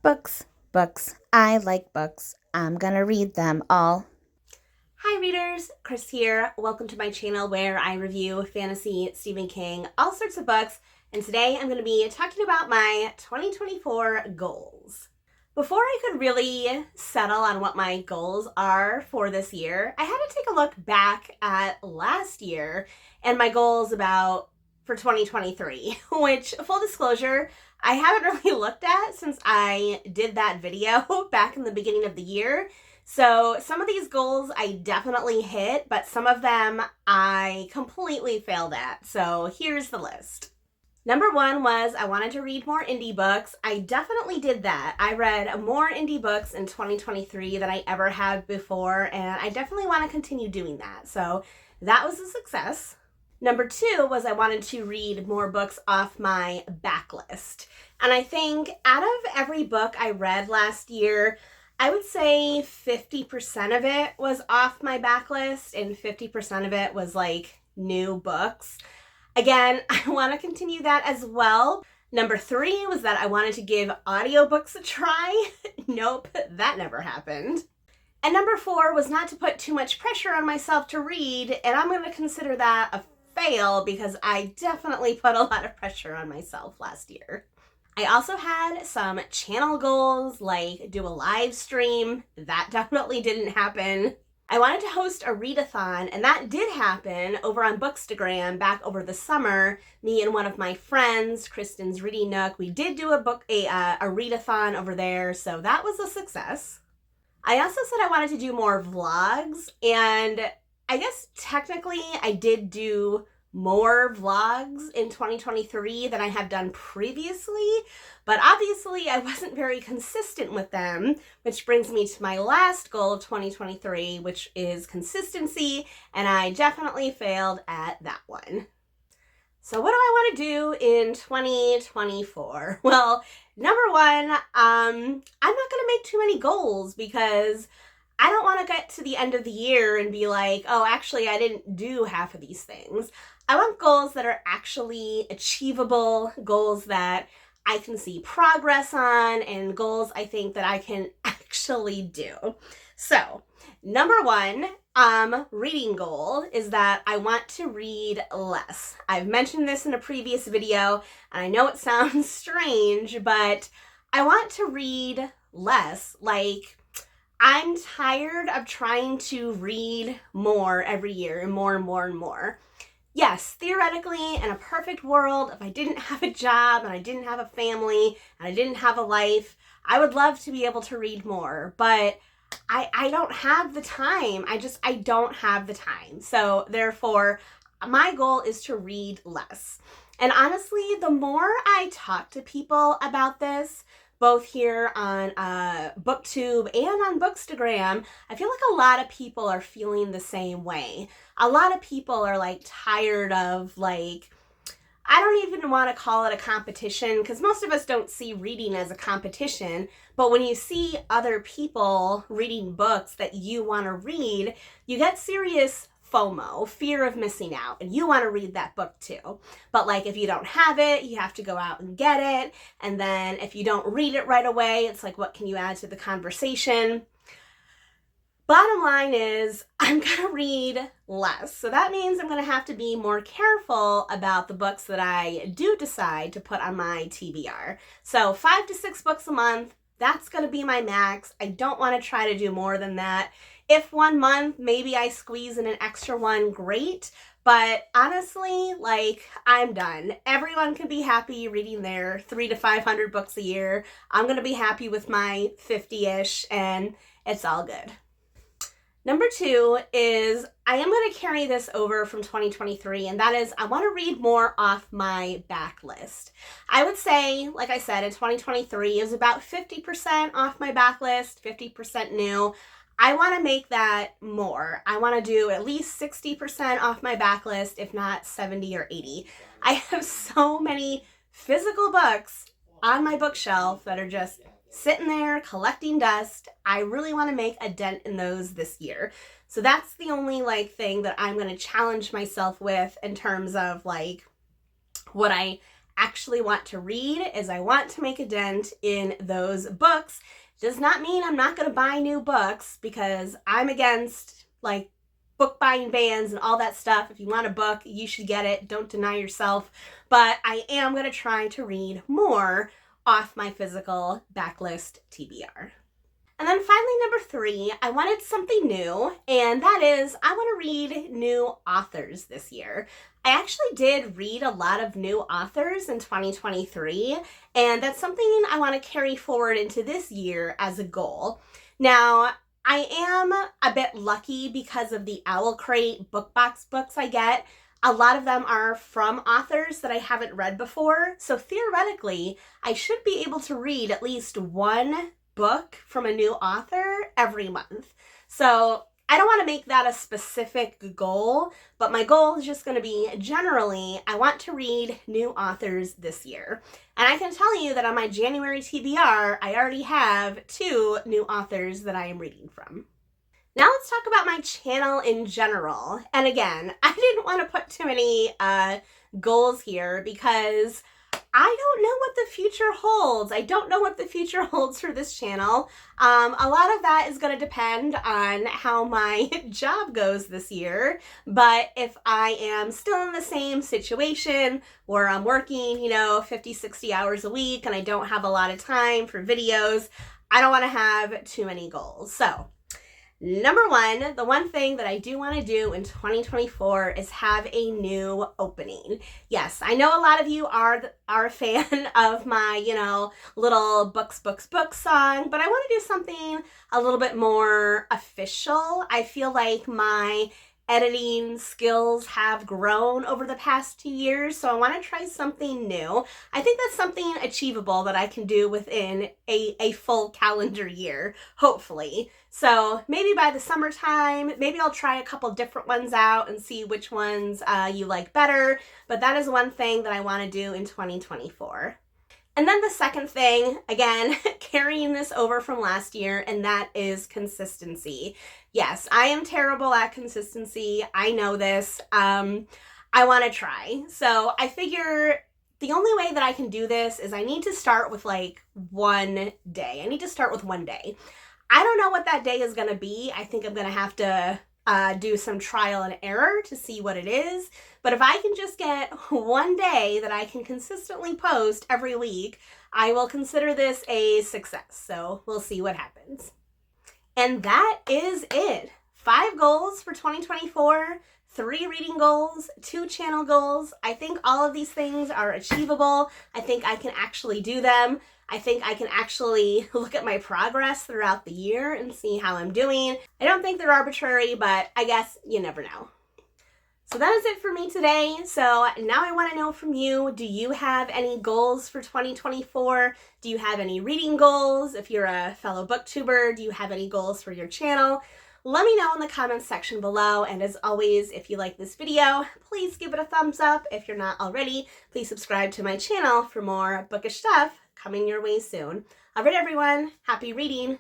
Books, books. I like books. I'm gonna read them all. Hi readers, Chris here. Welcome to my channel where I review fantasy, Stephen King, all sorts of books, and today I'm going to be talking about my 2024 goals. Before I could really settle on what my goals are for this year, I had to take a look back at last year and my goals for 2023, which, full disclosure, I haven't really looked at since I did that video back in the beginning of the year. So some of these goals I definitely hit, but some of them I completely failed at. So here's the list. Number one was I wanted to read more indie books. I definitely did that. I read more indie books in 2023 than I ever have before, and I definitely want to continue doing that. So that was a success. Number two was I wanted to read more books off my backlist. And I think out of every book I read last year, I would say 50% of it was off my backlist and 50% of it was like new books. Again, I want to continue that as well. Number three was that I wanted to give audiobooks a try. Nope, that never happened. And number four was not to put too much pressure on myself to read, and I'm going to consider that a fail because I definitely put a lot of pressure on myself last year. I also had some channel goals, like do a live stream. That definitely didn't happen. I wanted to host a readathon, and that did happen over on Bookstagram back over the summer. Me and one of my friends, Kristen's Reading Nook, we did do a readathon over there, so that was a success. I also said I wanted to do more vlogs, and I guess technically I did do more vlogs in 2023 than I have done previously, but obviously I wasn't very consistent with them, which brings me to my last goal of 2023, which is consistency, and I definitely failed at that one. So what do I want to do in 2024? Well, number one, I'm not going to make too many goals because I don't want to get to the end of the year and be like, oh, actually, I didn't do half of these things. I want goals that are actually achievable, goals that I can see progress on, and goals I think that I can actually do. So, number one, reading goal is that I want to read less. I've mentioned this in a previous video, and I know it sounds strange, but I want to read less. Like, I'm tired of trying to read more every year and more and more and more. Yes, theoretically, in a perfect world, if I didn't have a job and I didn't have a family and I didn't have a life, I would love to be able to read more, but I don't have the time. I don't have the time. So therefore, my goal is to read less. And honestly, the more I talk to people about this, both here on BookTube and on Bookstagram, I feel like a lot of people are feeling the same way. A lot of people are like tired of like, I don't even want to call it a competition because most of us don't see reading as a competition. But when you see other people reading books that you want to read, you get serious FOMO, fear of missing out, and you want to read that book too. But like if you don't have it, you have to go out and get it. And then if you don't read it right away, it's like, what can you add to the conversation? Bottom line is I'm going to read less. So that means I'm going to have to be more careful about the books that I do decide to put on my TBR. So 5 to 6 books a month, that's going to be my max. I don't want to try to do more than that. If one month, maybe I squeeze in an extra one, great. But honestly, like, I'm done. Everyone can be happy reading their 300 to 500 books a year. I'm going to be happy with my 50-ish, and it's all good. Number two is I am going to carry this over from 2023, and that is I want to read more off my backlist. I would say, like I said, in 2023, it was about 50% off my backlist, 50% new. I want to make that more. I want to do at least 60% off my backlist, if not 70 or 80. I have so many physical books on my bookshelf that are just sitting there collecting dust. I really want to make a dent in those this year. So that's the only thing that I'm going to challenge myself with in terms of what I actually want to read is I want to make a dent in those books. Does not mean I'm not going to buy new books, because I'm against like book buying bans and all that stuff. If you want a book, you should get it. Don't deny yourself. But I am going to try to read more off my physical backlist TBR. And then finally, number 3, I wanted something new, and that is I want to read new authors this year. I actually did read a lot of new authors in 2023, and that's something I want to carry forward into this year as a goal. Now, I am a bit lucky because of the Owl Crate book box books I get. A lot of them are from authors that I haven't read before, so theoretically, I should be able to read at least one book from a new author every month. So I don't want to make that a specific goal, but my goal is just going to be generally, I want to read new authors this year. And I can tell you that on my January TBR, I already have 2 new authors that I am reading from. Now let's talk about my channel in general. And again, I didn't want to put too many goals here because I don't know what the future holds. I don't know what the future holds for this channel. A lot of that is going to depend on how my job goes this year. But if I am still in the same situation where I'm working, 50, 60 hours a week and I don't have a lot of time for videos, I don't want to have too many goals. So number 1, the one thing that I do want to do in 2024 is have a new opening. Yes, I know a lot of you are a fan of my, little books song, but I want to do something a little bit more official. I feel like my editing skills have grown over the past 2 years, so I want to try something new. I think that's something achievable that I can do within a full calendar year, hopefully. So maybe by the summertime, maybe I'll try a couple different ones out and see which ones you like better, but that is one thing that I want to do in 2024. And then the second thing, again, carrying this over from last year, and that is consistency. Yes, I am terrible at consistency. I know this. I want to try. So I figure the only way that I can do this is I need to start with like one day. I need to start with one day. I don't know what that day is going to be. I think I'm going to have to do some trial and error to see what it is. But if I can just get one day that I can consistently post every week, I will consider this a success. So we'll see what happens. And that is it. 5 goals for 2024, 3 reading goals, 2 channel goals. I think all of these things are achievable. I think I can actually do them. I think I can actually look at my progress throughout the year and see how I'm doing. I don't think they're arbitrary, but I guess you never know. So that is it for me today. So now I want to know from you, do you have any goals for 2024? Do you have any reading goals? If you're a fellow booktuber, do you have any goals for your channel? Let me know in the comments section below. And as always, if you like this video, please give it a thumbs up. If you're not already, please subscribe to my channel for more bookish stuff coming your way soon. All right, everyone, happy reading.